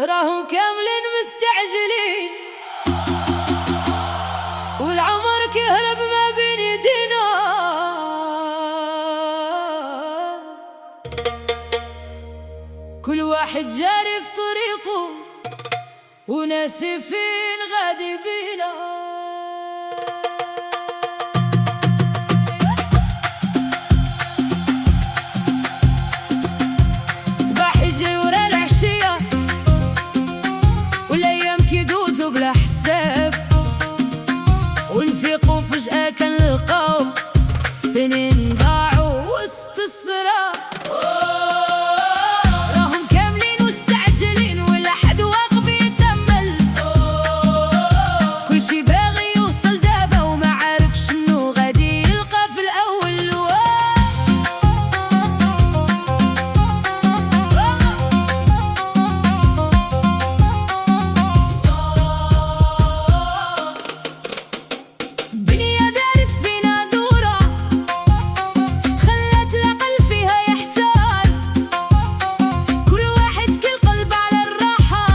راهم كاملين مستعجلين، والعمر كهرب ما بين يدينا. كل واحد جاري في طريقه وناسي فين غادي بينا. صباح يجي ورا العشية والايام كيدوزو بلا حساب، ونفيقو فجأة كنلقاو سنين ضاعوا وسط السراب. راهم كاملين مستعجلين ولا حد واقف يتأمل، كل شي باغي يوصل دابا وما عارف شنو غادي يلقى في الأول. الدنيا دارت بينا دورة، خلت العقل فيها يحتار، كل واحد كل قلب على الراحة،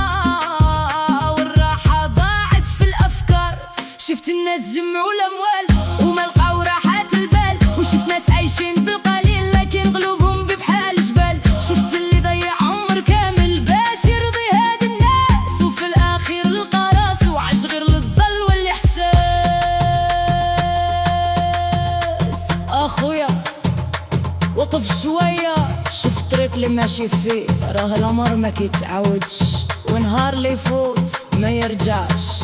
والراحة ضاعت في الأفكار. شفت الناس جمعوا الأموال وما لقاو راحة البال، وشفت ناس عايشين بالقليل لكن قلوبهم بحال جبال. شفت اللي ضيع عمر كامل باش يرضي هاد الناس، وفي الأخير لقى راسو عاش غير للظل والإحساس. أخويا وقف شوية، شوف الطريق اللي ماشي فيه، راه العمر ما كيتعاودش، ونهار اللي يفوت ما يرجعش.